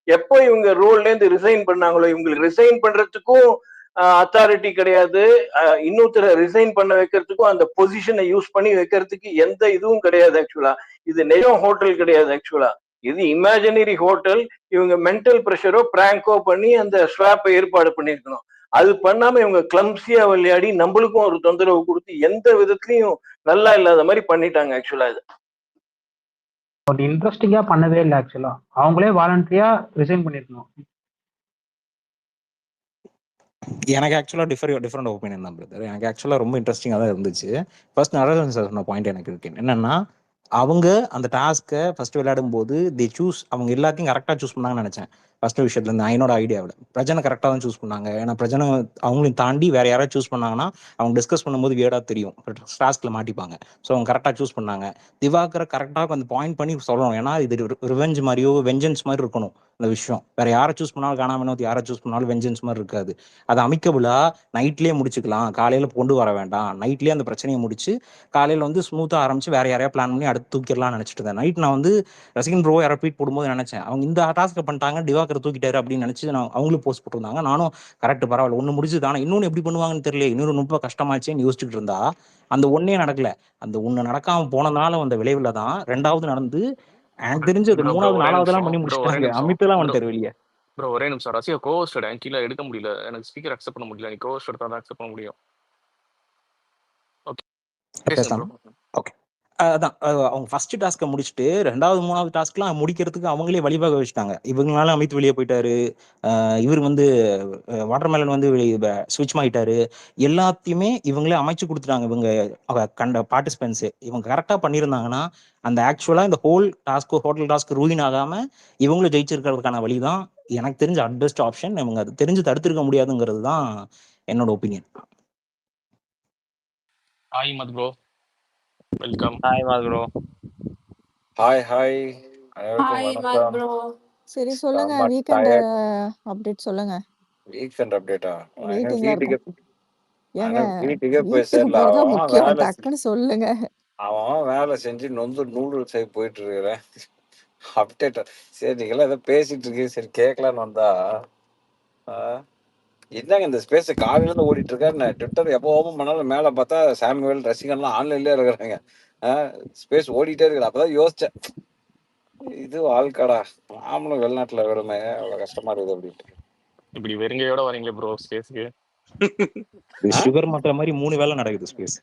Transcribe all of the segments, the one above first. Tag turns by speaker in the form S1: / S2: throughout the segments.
S1: எப்போ இவங்க ரோல்ல இருந்து ரிசைன் பண்ணாங்களோ, இவங்களுக்கு ரிசைன் பண்றதுக்கும் அத்தாரிட்டி கிடையாது. இன்னொருத்தரை ரிசைன் பண்ண வைக்கிறதுக்கும் அந்த பொசிஷனை யூஸ் பண்ணி வைக்கிறதுக்கு எந்த இதுவும் கிடையாது ஆக்சுவலா. இது நெஜம் ஹோட்டல் கிடையாது ஆக்சுவலா. இது இமேஜினரி ஹோட்டல். இவங்க மென்டல் ப்ரெஷரோ பிராங்கோ பண்ணி அந்த ஸ்வாப்பை ஏற்பாடு பண்ணிருக்கணும். அது பண்ணாம இவங்க கிளம்சியா விளையாடி நம்மளுக்கும் ஒரு தொந்தரவு கொடுத்து எந்த விதத்திலையும் நல்லா இல்லாத மாதிரி பண்ணிட்டாங்க ஆக்சுவலா. இது
S2: ஒரு இன்ட்ரெஸ்டிங்கா பண்ணவே இல்லை ஆக்சுவலா. அவங்களே வாலண்டரியா ரிசைன் பண்ணிருக்கணும்.
S3: எனக்கு ஆக்சுவலாக டிஃப்ரெண்ட் ஒப்பீனியன் தான் பிரதர். எனக்கு ஆக்சுவலாக ரொம்ப இன்ட்ரெஸ்டிங்காக தான் இருந்துச்சு. ஃபர்ஸ்ட் நடராஜன் சார் சொன்ன பாயிண்ட் எனக்கு இருக்கு என்னன்னா, அவங்க அந்த டாஸ்க்கை ஃபர்ஸ்ட் விளையாடும் போது அவங்க எல்லாத்தையும் கரெக்டாக சூஸ் பண்ணாங்கன்னு நினைச்சேன். ஃபர்ஸ்ட் விஷயத்துல இருந்து என்னோட ஐடியாவில் பிரச்சனை கரெக்டாக தான் சூஸ் பண்ணாங்க. ஏன்னா பிரச்சனை அவங்களையும் தாண்டி வேற யாராவது சூஸ் பண்ணாங்கன்னா அவங்க டிஸ்கஸ் பண்ணும்போது வியர்டாக தெரியும், டாஸ்க்ல மாட்டிப்பாங்க. ஸோ அவங்க கரெக்டாக சூஸ் பண்ணாங்க. திவாகரை கரெக்டாக அந்த பாயிண்ட் பண்ணி சொல்லணும். ஏன்னா இது ரிவெஞ்ச் மாதிரியோ வெஞ்சன்ஸ் மாதிரி இருக்கணும் இந்த விஷயம். வேற யாரை சூஸ் பண்ணாலும் காணாமல் யாரை சூஸ் பண்ணாலும் வெஞ்சன்ஸ் மாதிரி இருக்காது. அது அமிக்கபிளா நைட்லயே முடிச்சுக்கலாம், காலையில கொண்டு வர வேண்டாம். நைட்லயே அந்த பிரச்சனையை முடிச்சு காலையில வந்து ஸ்மூத்தா ஆரம்பிச்சு வேற யாரையா பிளான் பண்ணி அடுத்து தூக்கிடலாம்னு நினைச்சிட்டு இருந்தேன். நைட் நான் வந்து ரசிகன் ப்ரோ யாரோ ட்வீட் போடும்போது நினைச்சேன் அவங்க இந்த டாஸ்க்கை பண்ணிட்டாங்க, திவாகர் தூக்கிட்டாரு அப்படின்னு நினைச்சு நான் அவங்களும் போஸ்ட் போட்டிருந்தாங்க. நானும் கரெக்ட் பரவாயில்ல ஒண்ணு முடிச்சுது, ஆனா இன்னொன்னு எப்படி பண்ணுவாங்கன்னு தெரியல, இன்னொரு ரொம்ப கஷ்டமாச்சேன்னு யோசிச்சுட்டு இருந்தா அந்த ஒன்னே நடக்கல. அந்த ஒண்ணு நடக்காம போனதால வந்த விளைவுல தான் ரெண்டாவது நடந்து எனக்கு தெரிஞ்சு அது மூணாவது நாலாவது எல்லாம் பண்ணி முடிச்சிட்டாங்க. அமித் எல்லாம் வந்துட்டாரு வெளியே.
S4: ப்ரோ ஒரே நிமிஷம், ரசிகா கோஸ்ட் கீழே எடுக்க முடியல, எனக்கு ஸ்பீக்கர் அக்செப்ட் பண்ண முடியல. நீ கோஸ்ட் எடுத்தா தான் அக்செப்ட் பண்ண முடியும்.
S3: ஓகே அதான் அவங்க ஃபர்ஸ்ட் டாஸ்க்கை முடிச்சுட்டு ரெண்டாவது மூணாவது டாஸ்க்லாம் முடிக்கிறதுக்கு அவங்களே வழிவகை வச்சுட்டாங்க. இவங்களால அமித் வெளியே போயிட்டாரு, இவர் வந்து வாட்டர்மெலன் வந்து ஸ்விட்ச் ஆயிட்டாரு, எல்லாத்தையுமே இவங்களே அமைச்சு கொடுத்துட்டாங்க. இவங்க கண்ட பார்ட்டிசிபென்ட்ஸ் இவங்க கரெக்டா பண்ணியிருந்தாங்கன்னா அந்த ஆக்சுவலா இந்த ஹோட்டல் டாஸ்க் ரூயின் ஆகாம இவங்களும் ஜெயிச்சிருக்கிறதுக்கான வழிதான் எனக்கு தெரிஞ்ச அட்பெஸ்ட் ஆப்ஷன். இவங்க அது தெரிஞ்சு தடுத்திருக்க முடியாதுங்கிறது தான் என்னோட ஒப்பீனியன்.
S4: ஹாய் மத் ப்ரோ, வெல்கம்.
S5: ஹாய் மத் ப்ரோ.
S6: ஹாய்
S7: வணக்கம் ப்ரோ. சரி சொல்லுங்க, வீக்கெண்ட் அப்டேட் சொல்லுங்க.
S6: வீக்கெண்ட் அப்டேட்டா?
S7: ஏங்க
S6: வீட்டுக்கே போய்
S7: சேரலாம், முக்கியம், டக்குன்னு சொல்லுங்க.
S6: அவன் வேலை செஞ்சு நொந்து நூடுல்ஸ் ஆகி போயிட்டு இருக்கிறேன். அப்டேட் சரி, நீங்களாம் ஏதோ பேசிட்டு இருக்கீங்க, சரி கேட்கலான்னு வந்தா என்னங்க இந்த ஸ்பேஸ் காலையில இருந்து ஓடிட்டு இருக்காரு. நான் ட்விட்டர் எப்போ ஓபன் பண்ணாலும் மேல பார்த்தா சாமுவேல் ரசிகன்லாம் ஆன்லைன்லயே இருக்கிறாங்க. ஸ்பேஸ் ஓடிட்டே இருக்குது. அப்பதான் யோசிச்சேன், இது வாழ்க்கடா, நாமளும் வெளிநாட்டுல இருக்கிறோமே, அவ்வளவு கஷ்டமா இருக்குது அப்படின்ட்டு.
S4: இப்படி வெறுங்கையோட வரீங்களே ப்ரோ ஸ்பேஸ்க்கு.
S3: சுகர் மாத்திர மாதிரி 3 வேலை நடக்குது ஸ்பேஸ்.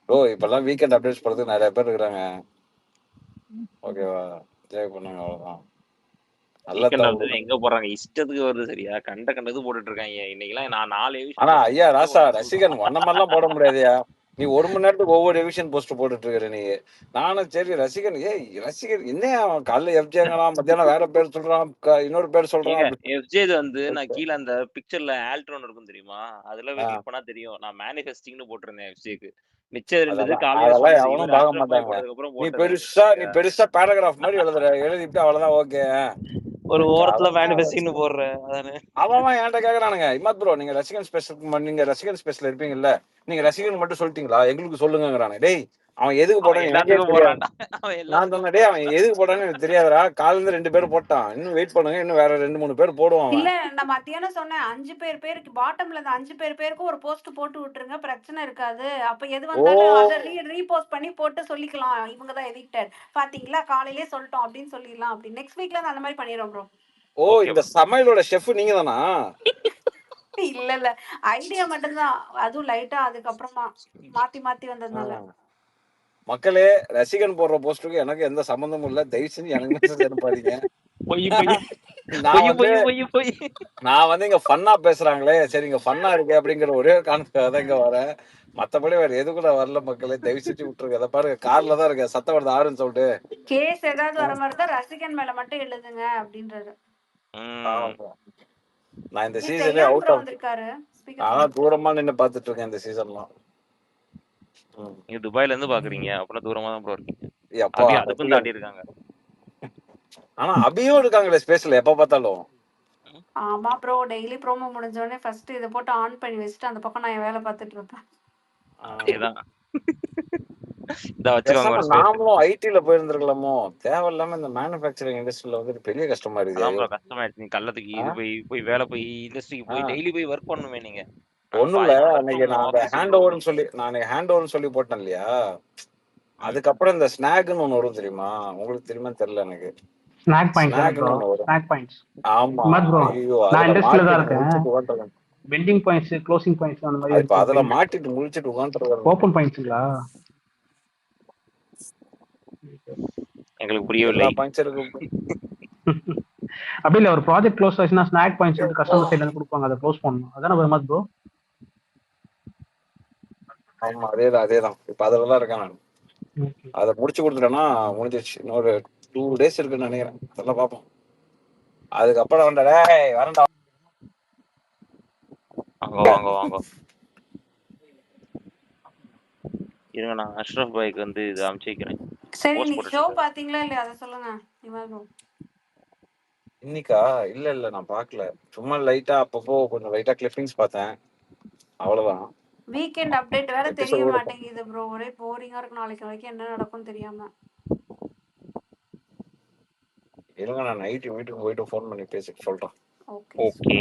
S6: ப்ரோ இப்பெல்லாம் வீக்கெண்ட் அப்டேட்ஸ் போறதுக்கு நிறைய பேர் இருக்கிறாங்க. ஓகேவா, என்ஜாய் பண்ணுங்க, அவ்வளவுதான்.
S5: எங்க போறாங்க இஷ்டத்துக்கு வருது, சரியா கண்டது போட்டுட்டு இருக்காங்க. இன்னைக்கு நான் 4
S6: ஆனா ஐயா ராசா ரசிகன் ஒன்ன மாதிரிலாம் போட முடியாதுயா. நீ 1 மணி நேரத்துக்கு ஒவ்வொரு எவிஷன் போஸ்ட் போட்டுட்டு இருக்கிற நீ. நானும் சரி ரசிகன் ரசிகன் என்ன காலைல எஃப்ஜேங்கலாம், மத்தியானம் வேற பேர் சொல்றான், இன்னொரு பேர் சொல்றான்.
S5: எஃப்ஜே வந்து நான் கீழே அந்த பிக்சர்ல ஆல்ட்ரோன் இருக்கும் தெரியுமா, அதுல கிளிக் பண்ணா தெரியும். நான் மேனிஃபெஸ்டிங்னு போட்டிருந்தேன் எஃப்ஜேக்கு. மிச்சம் 2
S6: அதெல்லாம் எவனும் பார்க்க மாட்டாங்க. நீ பெருசா பேராகிராஃப் மாதிரி எழுதிட்டு அவ்வளவுதான். ஓகே,
S5: ஒரு ஓரத்துல மேனிஃபெஸ்டிங்னு போடுறேன்.
S6: அவன் என்கிட்ட கேக்குறானுங்க, இமாத் ப்ரோ நீங்க ரசிகன் ஸ்பெஷல் இருப்பீங்கல்ல, நீங்க ரசிகன் மட்டும் சொல்லிட்டீங்களா, எங்களுக்கு சொல்லுங்கிறானே. டேய் அவன் எதுக்கு போடான்னு நான் சொன்னேன், டேய் அவன் எதுக்கு போடான்னு எனக்கு தெரியாதரா. காலையில இருந்து 2 பேர் போட்டான், இன்னும் வெயிட் பண்ணுங்க, இன்னும் வேற 2-3 பேர் போடுவான்.
S8: இல்ல நான் மத்தியானம் சொன்னேன் 5 பேருக்கு பாட்டம்ல அந்த 5 பேருக்கு ஒரு போஸ்ட் போட்டு விட்டுருங்க, பிரச்சனை இருக்காது. அப்ப எது வந்தாலும் அத ரீபோஸ்ட் பண்ணி போட்டு சொல்லிக்கலாம், இவங்க தான் எவிக்டட் பாத்தீங்களா, காலையிலே சொல்லிட்டோம் அப்படின்னு சொல்லிடலாம். அப்படி நெக்ஸ்ட் வீக்ல அந்த மாதிரி பண்ணிடுறோம் ப்ரோ.
S6: ஓ இந்த சமையலோட ஷெஃப் நீங்க தானா?
S8: இல்ல ஐடியா மட்டும்தான், அதுவும் லைட்டா அதுக்கப்புறமா மாத்தி வந்ததுனால.
S6: மக்களே ரசிகன் போடுற போஸ்டருக்கு எனக்கு எந்த சம்பந்தமும் இல்ல, தயவு செஞ்சு எனக்கு மெசேஜ் அனுப்பாதீங்க. நான் வந்து இங்க ஃபன்னா பேசுறாங்களே, சரி இங்க ஃபன்னா இருக்கு அப்படிங்கிற ஒரே காரணத்துக்காக தான் இங்க வரேன். மத்தபடி வேற எது கூட வரல. மக்களே தயவு செஞ்சு விட்டுருங்க. அதை பாருங்க, கார்ல தான் இருக்க, சத்தம் வருது ஆறுன்னு சொல்லிட்டு.
S8: கேஸ் ஏதாவது வர மாதிரி தான் ரசிகன் மேல மட்டும் எழுதுங்க அப்படின்றது.
S6: நான் இந்த சீசனே அவுட் வந்திருக்காரு. ஆனா தூரமா நின்னு பாத்துட்டு இருக்கேன் இந்த சீசன்லாம்.
S5: நீங்க துபாயில இருந்து பாக்குறீங்க, அப்புறம் தூரமா தான் ப்ரோ இருக்கீங்க. அதுக்கும் தாண்டி இருக்காங்க.
S6: ஆனா அபியும் இருக்காங்களே ஸ்பேஸ்ல எப்ப பார்த்தாலும்.
S8: ஆமா ப்ரோ, டெய்லி ப்ரோமோ முடிஞ்ச உடனே ஃபர்ஸ்ட் இத போட்டு ஆன் பண்ணி வச்சிட்டு அந்த பக்கம் நான் வேலை பார்த்துட்டு இருப்பேன்.
S5: அதேதான். இதை வச்சுக்கோங்க
S6: பேசாம
S5: ஒரு ஸ்பேஸ்.
S6: நாமளும் ஐடில போயிருந்திருக்கலாமோ. தேவையில்லாம இந்த மேனுஃபேக்சரிங் இண்டஸ்ட்ரியில வந்துட்டு பெரிய கஷ்டமா இருக்குது.
S5: அதான் ப்ரோ கஷ்டமாயிடுச்சு. நீ கள்ளத்துக்கு இது போய் வேலை போய் இண்டஸ்ட்ரிக்கு போய் டெய்லி போய் ஒர்க் பண்ணுமே நீங்க.
S6: ஒண்ணும் இல்ல, அன்னைக்கு நான் அந்த ஹேண்ட் ஓவர்னு சொல்லி போட்டேன் இல்லையா, அதுக்கப்புறம் இந்த ஸ்நாக்னு ஒண்ணு வரும் தெரியுமா, உங்களுக்கு தெரியுமா தெரியல எனக்கு.
S2: ஸ்நாக் பாயிண்ட்ஸ்
S6: ஸ்நாக்னு
S2: ப்ரோ,
S6: ஒண்ணு வரும்.
S2: Snack points.
S6: ஆமா,
S2: ப்ரோ
S6: ஐயோ
S2: நான்
S6: அதுல
S2: இண்டஸ்ட்ரியில தான்
S6: மாட்டிட்டு
S2: இருக்கேன்.
S6: முடிச்சிட்டு உட்காந்துருக்கேன்.
S2: பெண்டிங் பாயிண்ட்ஸ், க்ளோசிங் பாயிண்ட்ஸ் அந்த மாதிரி
S6: இப்ப அதுல
S2: இருக்கு.
S6: மாட்டிட்டு முடிச்சிட்டு உட்காந்துருக்கேன்.
S2: ஓப்பன் பாயிண்ட்ஸ்ங்களா?
S5: எங்களுக்கு புரியவில்லை.
S6: எல்லா பாயிண்ட்ஸ் இருக்கு.
S2: அப்படி இல்ல, ஒரு ப்ராஜெக்ட் க்ளோஸ் ஆச்சுன்னா ஸ்நாக் பாயிண்ட்ஸ் வந்து கஸ்டமர் சைடுல இருந்து கொடுப்பாங்க, அதை க்ளோஸ் பண்ணணும். அதான பிரமாத் ப்ரோ?
S6: ஆமா அதேதான். இப்ப அதுலதான் இருக்கேன் நான். அதை முடிச்சு கொடுத்துட்டேன்னா முடிஞ்சிச்சு. இன்னொரு 2 days இருக்குன்னு நினைக்கிறேன். அதெல்லாம் பார்ப்போம். அதுக்கப்புறம் வரண்டா
S5: வாங்க இருங்க, நான் அஷ்ரஃப் பாய்க்கு வந்து இது அமைச்சிக்கிறேன்.
S8: சரி, இன்னைக்கு ஷோ பாத்தீங்களா இல்லையா அதை சொல்லுங்க.
S6: இன்னைக்கா? இல்ல நான் பார்க்கல. சும்மா லைட்டா அப்பப்போ கொஞ்சம் லைட்டா கிளிப்பிங்ஸ் பார்த்தேன், அவ்வளவுதான்.
S8: வீக்கெண்ட் அப்டேட் வேற தெரிய மாட்டேங்குது ப்ரோ. ஒரே போரிங்கா இருக்கு. நாளைக்கு வரைக்கும் என்ன நடக்கும் தெரியாம.
S6: இருங்க, நான் நைட்டு வீட்டுக்கு போயிட்டு ஃபோன் பண்ணி பேசிட்டு சொல்றேன்.
S5: ஓகே.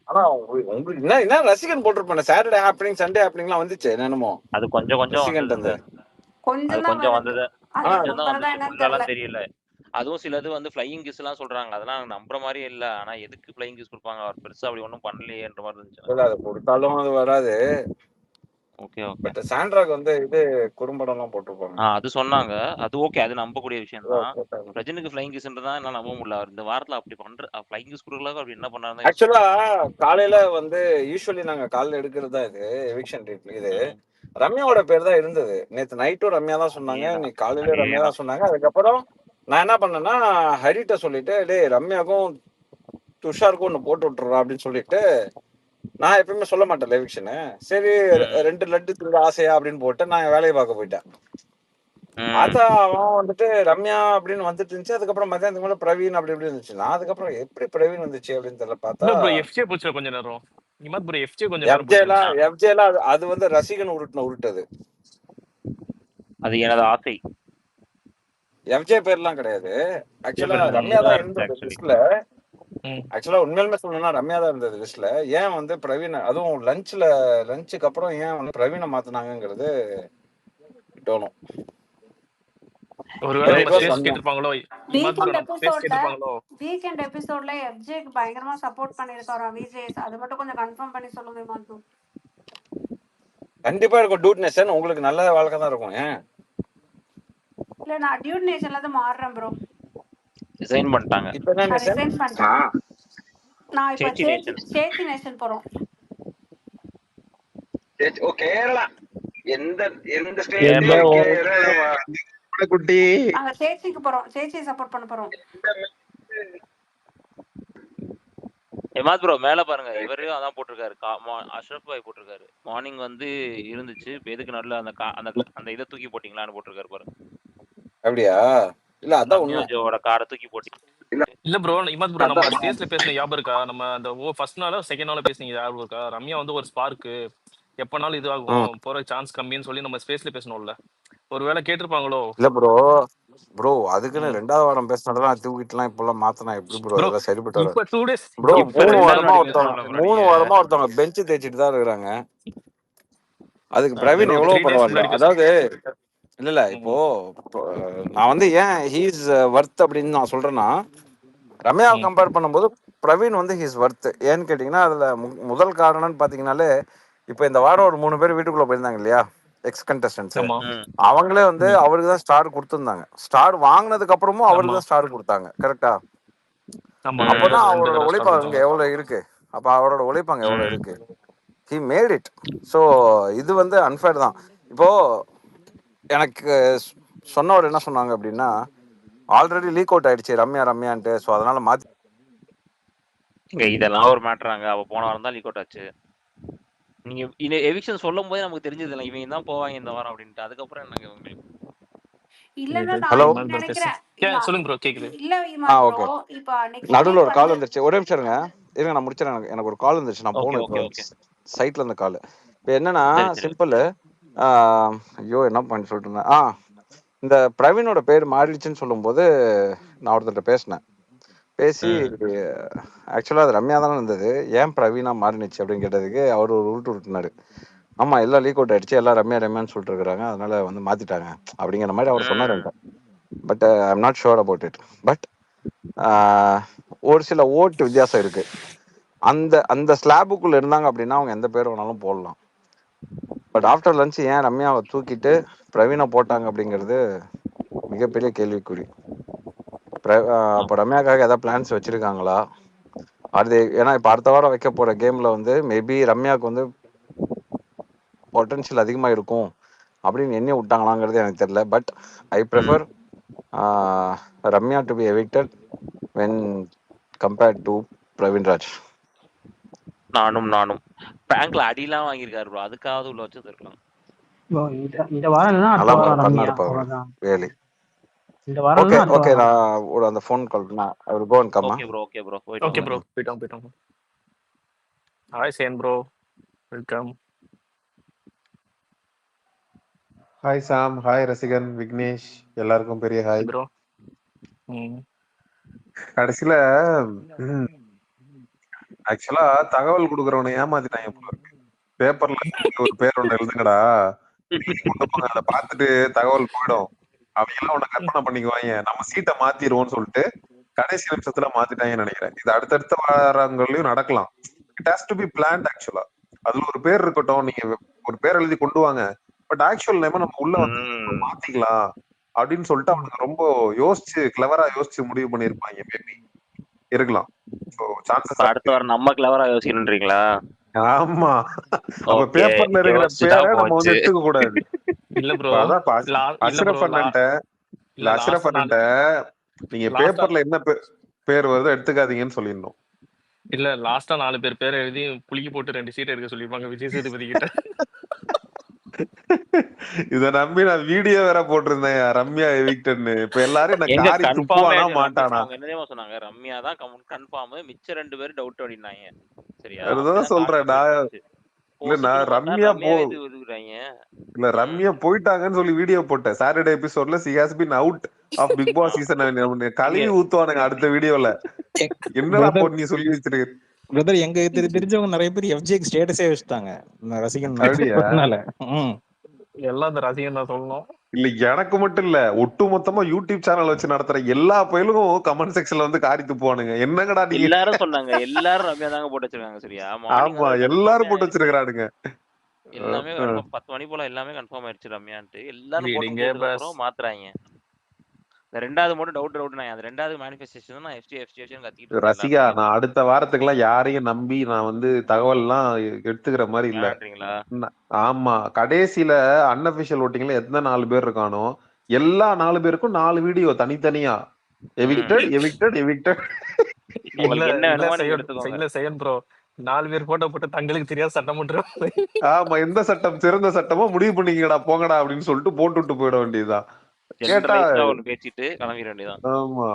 S6: ஆனா உங்களுக்கு என்ன ரசிகன் போட்டிருப்பேன். சாட்டர்டே ஹாப்பனிங், சண்டே ஹாப்பனிங்லாம் வந்துச்சு என்னமோ.
S5: அது கொஞ்சம்
S6: வந்தது.
S5: கொஞ்சம் வந்தது.
S8: என்னன்னு
S5: தெரியல. அதுவும் சிலது வந்து ஃப்ளையிங் கிஸ் எல்லாம் சொல்றாங்க. அதெல்லாம் நம்புற மாதிரியே இல்ல. ஆனா எதுக்கு ஃப்ளையிங் கிஸ் கொடுப்பாங்க? அவர் பெருசா அப்படி ஒன்றும் பண்ணலையேன்ற மாதிரி இருந்துச்சு.
S6: இல்ல, அது கொடுத்தாலும் அது வராது.
S5: ஓகே.
S6: பட் சாண்ட்ராக்கு வந்து இது குறும்படம் எல்லாம் போட்டிருப்பாங்க.
S5: அது சொன்னாங்க. அது ஓகே, அது நம்பக்கூடிய விஷயம் தான். ரஜினிக்கு ஃப்ளையிங் கிஸ்ன்றதான் என்ன நம்ப முடியல. இந்த வாரத்துல அப்படி பண்ற ஃப்ளையிங் கிஸ் கொடுக்கல அப்படி என்ன பண்ணாரு?
S6: ஆக்சுவலா காலையில வந்து யூஸ்வலி நாங்க காலையில எடுக்கிறது தான் இது எவிக்ஷன் ட்ரீட்ல. இது ரம்யாவோட பேர் தான் இருந்தது. நேத்து நைட்டும் ரம்யா தான் சொன்னாங்க, இன்னைக்கு காலையில ரம்யா தான் சொன்னாங்க. அதுக்கப்புறம் நான் என்ன பண்ணேன்னா ஹரிட்ட சொல்லிட்டு, டேய் ரம்யாக்கும் துஷாருக்கும் ஒண்ணு போட்டு விட்டுறா அப்படின்னு சொல்லிட்டு, நான் எப்பயுமே சொல்ல மாட்டேன் எவிக்ஷனு. சரி 2 லட்டு திங்க ஆசையா அப்படின்னு போட்டு நான் வேலையை பார்க்க போயிட்டேன். அதான் அவன் வந்துட்டு ரம்யா அப்படின்னு வந்துட்டு இருந்துச்சு. அதுக்கப்புறம் மத்தியானத்துக்கு மேல பிரவீன் அப்படி இப்படி இருந்துச்சு. நான் அதுக்கப்புறம் எப்படி பிரவீன் வந்துச்சு அப்படின்னு தெரியல. பார்த்தா
S4: கொஞ்ச நேரம்
S6: எஃப்ஜேலாம் அது வந்து ரசிகன் உருட்டது.
S5: அது எனது ஆசை.
S6: எஃப்ஜே பேர்லாம் கிடையாது. ஆக்சுவலா ரம்யா தான் இருந்தது லிஸ்ட்ல. ஆக்சுவலா உண்மையிலுமே சொல்லணும்னா ரம்யா தான் இருந்தது லிஸ்ட்ல. ஏன் வந்து பிரவீன், அதுவும் லஞ்சுக்கு அப்புறம் ஏன் வந்து பிரவீனை மாத்தினாங்கிறது தோணும்.
S8: வீக்கெண்ட் எபிசோட்ல எஃப்ஜேக்கு பயங்கரமா சப்போர்ட் பண்ணிருக்காரா விஜய்? அது மட்டும் கொஞ்சம் கன்ஃபார்ம் பண்ணி சொல்லுங்க மாத்து.
S6: கண்டிப்பா இருக்கும். டூட் நேஷன் உங்களுக்கு நல்ல வாழ்க்கை தான் இருக்கும். ஏன்
S8: இல்ல, நான் டியூட் நேஷன்ல இருந்து மாறறேன் ப்ரோ.
S5: ரிசைன் பண்ணிட்டாங்க.
S6: இப்போ என்ன நேஷன்?
S8: ரிசைன் பண்ணிட்டேன். நான் இப்ப சேச்சி நேஷன் போறோம்.
S1: ஓ கேரளா. எந்த ஸ்டேட்?
S5: கேரளா
S1: குட்டி.
S8: நாங்க சேச்சிக்கு போறோம். சேச்சியை சப்போர்ட் பண்ண போறோம்.
S5: ஹேமாத் ப்ரோ மேல பாருங்க, இவரையும் அதான் போட்டிருக்காரு. அஷ்ரஃப் பாய் போட்டிருக்காரு. மார்னிங் வந்து இருந்துச்சு. எதுக்கு நல்ல அந்த இதை தூக்கி போட்டீங்களான்னு போட்டிருக்காரு பாருங்க.
S6: அப்படியா? இல்ல அதான்
S5: உண்மையோட காரை தூக்கி போட்டீங்க.
S4: இல்ல ப்ரோ, இமாத் ப்ரோ நம்ம ஸ்டேஜ்ல பேசின ஞாபகம் இருக்கா? நம்ம அந்த ஃபர்ஸ்ட் நாளோ செகண்ட் நாளோ பேசுனீங்க ஞாபகம் இருக்கா? ரம்யா வந்து ஒரு ஸ்பார்க் எப்பனாலும் இது ஆகும், போற சான்ஸ் கம்மின்னு சொல்லி நம்ம ஸ்பேஸ்ல பேசணும்ல. ஒருவேளை கேட்டிருப்பாங்களோ?
S6: இல்ல ப்ரோ அதுக்குன்னு 2வது வாரம் பேசினதெல்லாம் தூக்கிட்டுலாம் இப்பெல்லாம் மாத்தினா எப்படி ப்ரோ? அதெல்லாம் சரிப்பட்டு வராது.
S4: இப்ப 2 days
S6: ப்ரோ 3 வாரமா ஒருத்தவங்க பெஞ்ச் தேய்ச்சிட்டு தான் இருக்காங்க. அதுக்கு பிரவீன் எவ்வளவு பரவாயில்ல. அதாவது இல்ல இப்போ நான் வந்து ஏன் ஹீஸ் வர்த் அப்படின்னு நான் சொல்றேன்னா, ரம்யாவை கம்பேர் பண்ணும்போது பிரவீன் வந்து ஹீஸ் வர்த். ஏன்னு கேட்டீங்கன்னா அதுல முதல் காரணம்னு பாத்தீங்கன்னாலே, இப்போ இந்த வாரம் ஒரு 3 பேர் வீட்டுக்குள்ள போயிருந்தாங்க இல்லையா, எக்ஸ் கண்டஸ்டன்ஸ். அவங்களே வந்து அவருக்கு தான் ஸ்டார் கொடுத்துருந்தாங்க. ஸ்டார் வாங்கினதுக்கு அப்புறமும் அவருக்கு தான் ஸ்டார் கொடுத்தாங்க. கரெக்டா? அப்பதான் அவரோட உழைப்பு அங்க எவ்வளவு இருக்கு. அப்ப அவரோட உழைப்பு அங்க எவ்வளவு இருக்கு. He made it. ஸோ இது வந்து அன்ஃபேர் தான். இப்போ எனக்கு சொன்னவர் என்ன சொன்னாங்க அப்படின்னா, ஆல்ரெடி லீக் அவுட் ஆயிடுச்சு ரம்யான்ட்டு. ஸோ அதனால மாத்தி
S5: இதெல்லாம் ஒரு மேட்டராங்க. அவ போன வாரம் தான் லீக் அவுட் ஆச்சு. நீங்க எவிக்ஷன் சொல்லும் போதே நமக்கு தெரிஞ்சது இல்லை இவங்க தான் போவாங்க இந்த வாரம் அப்படின்ட்டு. அதுக்கப்புறம் என்னங்க உங்களுக்கு?
S6: நடுவில் ஒரு கால் வந்துருச்சு. ஒரே நிமிஷம் இருங்க நான் முடிச்சிடறேன். எனக்கு ஒரு கால் வந்துருச்சு, நான் போகணும். இப்போ சைட்ல இருந்த கால். இப்போ என்னன்னா சிம்பிள், ஐயோ என்ன பாயிண்ட் சொல்லிட்டு இருந்தேன். இந்த பிரவீனோட பேர் மாறிடுச்சுன்னு சொல்லும்போது நான் ஒருத்தர்கிட்ட பேசினேன். பேசி ஆக்சுவலாக அது ரம்யா தானே இருந்தது, ஏன் பிரவீனா மாறினுச்சு அப்படின்னு கேட்டதுக்கு அவர் ஒரு உருட்டு உருட்டுனாரு. ஆமா எல்லாம் லீக் அவுட் ஆயிடுச்சு, எல்லாம் ரம்யா ரம்யான்னு சொல்லிட்டு இருக்கிறாங்க, அதனால வந்து மாத்திட்டாங்க அப்படிங்கிற மாதிரி அவர் சொன்னார். But I am not sure about it. But ஒரு சில ஓட்டு வித்தியாசம் இருக்கு. அந்த அந்த ஸ்லாபுக்குள்ள இருந்தாங்க அப்படின்னா அவங்க எந்த பேர் வேணாலும் போடலாம். பட் ஆஃப்டர் லஞ்ச் ஏன் ரம்யாவை தூக்கிட்டு பிரவீனை போட்டாங்க அப்படிங்கிறது மிகப்பெரிய கேள்விக்குறி. இப்போ ரம்யாக்காக ஏதாவது பிளான்ஸ் வச்சிருக்காங்களா அது? ஏன்னா இப்போ அடுத்த வாரம் வைக்க போற கேம்ல வந்து மேபி ரம்யாவுக்கு வந்து பொட்டன்ஷியல் அதிகமா இருக்கும் அப்படின்னு எண்ணி விட்டாங்களாங்கிறது எனக்கு தெரியல. But I prefer Ramya to be evicted when compared to Praveen Raj.
S5: நானும் பேங்க்ல அடிலாம் வாங்கியிருக்காரு ப்ரோ, அதுக்காவது உள்ள வச்சு இருக்கலாம்.
S2: இந்த வாரம் இல்லைன்னா அடுத்த வாரம் ரம்யா, அவ்வளவுதான்.
S6: ரியலி
S2: இந்த வாரம்
S6: ஓகே ஓகே. நான் ஒரு அந்த ஃபோன் கால் நான் அவர் go and come.
S5: Okay bro
S4: போயிட்டோம். ஹாய் சேன் bro, welcome.
S9: Hi Sam, hi Rasigan, Vignesh, எல்லாருக்கும் பெரிய ஹாய்
S4: ப்ரோ.
S9: கடைசியில ஆக்சுவலா தகவல் கொடுக்கறவனை ஏமாத்திட்டாங்க போல இருக்கு. பேப்பர்ல ஒரு பேர் ஒண்ணு எழுதுங்கடா, கொண்டு போங்க, அதை பார்த்துட்டு தகவல் போயிடும், அவங்க எல்லாம் உன்னை கற்பனை பண்ணிக்குவாங்க, நம்ம சீட்டை மாத்திடுவோம்னு சொல்லிட்டு கடைசி நிமிஷத்துல மாத்திட்டாங்கன்னு நினைக்கிறேன். இது அடுத்தடுத்த வாரங்கள்லயும் நடக்கலாம். It has to be planned. ஆக்சுவலா அதுல ஒரு பேர் இருக்கட்டும், நீங்க ஒரு பேர் எழுதி கொண்டு வாங்க, பட் ஆக்சுவல் நேம நம்ம உள்ள வந்து மாத்திக்கலாம் அப்படின்னு சொல்லிட்டு அவனுக்கு ரொம்ப யோசிச்சு கிளவரா யோசிச்சு முடிவு பண்ணிருப்பாங்க. மேபி இருக்கலாம்.
S5: அடுத்த வாரம் நம்ம கிளவரா யோசிக்கணும்ன்றீங்களா?
S9: ஆமா, நம்ம பேப்பர்ல இருக்கிற பேரை நம்ம வந்து எடுத்துக்க கூடாது.
S4: இல்ல ப்ரோ,
S9: அஷ்ரஃப் அண்ணன்ட்ட நீங்க பேப்பர்ல என்ன பேர் வருதோ எடுத்துக்காதீங்கன்னு சொல்லிடணும்.
S4: இல்ல லாஸ்டா 4 பேர் எழுதி புளிக்கி போட்டு 2 சீட் எடுக்க சொல்லிருப்பாங்க விஜய் சேதுபதி கிட்ட.
S9: இத நம்பி நான் வீடியோ வேற போட்டிருந்தேன், ரம்யா எவிக்டட்னு. இப்ப எல்லாரும் என்ன காரி துப்புவானா மாட்டானா?
S5: என்னதேமா சொன்னாங்க, ரம்யா தான் கன்ஃபார்ம், மிச்ச 2 பேர் டவுட் அப்படினாங்க. சரியா?
S9: அதுதான் சொல்றேன் நான் ரம்யா இல்ல ரம்யா போயிட்டாங்கன்னு சொல்லி வீடியோ போட்டேன். சாட்டர்டே எபிசோட்ல she has been out of Big Boss season கழுவி ஊத்துவானுங்க அடுத்த வீடியோல. என்னடா நீ சொல்லி வச்சிருக்க
S3: பிரதர்? எங்க தெரிஞ்சவங்க நிறைய பேர் FJக்கு ஸ்டேட்டஸே வச்சுட்டாங்க ரசிகன்.
S4: எல்லாம் அந்த ரசிகன் தான் சொல்லணும்.
S9: இல்ல எனக்கு மட்டும் இல்ல, ஒட்டு மொத்தமா யூடியூப் சேனல் வச்சு நடத்துற எல்லா பயிலும் கமெண்ட் செக்ஷன்ல வந்து காரி துப்புவானுங்க. என்னங்கடா நீங்க
S5: எல்லாரும் சொன்னாங்க, எல்லாரும் ரம்யா தாங்க போட்டு வச்சிருக்காங்க. சரியா?
S9: ஆமா, எல்லாரும் போட்டு வச்சிருக்கானுங்க.
S5: எல்லாமே 10 மணி போல எல்லாமே கன்ஃபார்ம் ஆயிடுச்சு ரம்யான்ட்டு. எல்லாரும் போட்டு மாத்துறாங்க. இந்த ரெண்டாவது மட்டும் டவுட் நான் அந்த ரெண்டாவது மேனிஃபெஸ்டேஷன் நான் FJ கத்திட்டு
S9: ரசிகா, நான் அடுத்த வாரத்துக்குலாம் யாரையும் நம்பி நான் வந்து தகவல் எல்லாம் எடுத்துக்கிற மாதிரி இல்ல. ஆமா, கடைசியில அன்அபிஷியல் ஓட்டிங்ல எத்தனை 4 பேர் இருக்கானோ எல்லா 4 பேருக்கும் 4 வீடியோ தனித்தனியா எவிக்டட்.
S4: இல்ல செய்யன் ப்ரோ, 4 பேர் போட்டோ போட்டு தங்களுக்கு தெரியாத சட்டம் பண்றாங்க.
S9: ஆமா, எந்த சட்டம் சிறந்த சட்டமோ முடிவு பண்ணிக்கடா போங்கடா அப்படின்னு சொல்லிட்டு போட்டுட்டு போயிட வேண்டியதுதான். கேட்டா
S5: பேசிட்டு கிளம்பிட வேண்டியதான்.
S9: ஆமா,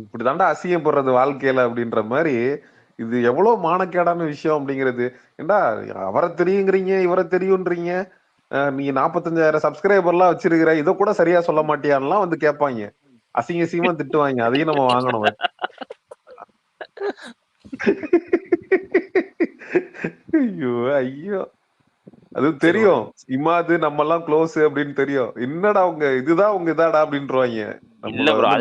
S9: இப்படிதாண்டா அசிங்கப்படுறது வாழ்க்கையில அப்படின்ற மாதிரி. இது எவ்வளவு மானக்கேடான விஷயம் அப்படிங்கிறது. ஏண்டா அவரை தெரியுங்கிறீங்க, இவரை தெரியும்ன்றீங்க, நீங்க 45,000 சப்ஸ்கிரைபர் எல்லாம் வச்சிருக்கிற, இதை கூட சரியா சொல்ல மாட்டியான்லாம் வந்து கேட்பாங்க. அசிங்கமா திட்டுவாங்க. அதையும் நம்ம வாங்கணும். ஐயோ அது தெரியும், இமாது நம்ம எல்லாம் க்ளோஸ் அப்படின்னு தெரியும். என்னடா உங்க இதுதான் உங்க இதாடா அப்படின்றாங்க.
S5: இல்ல ப்ரோ,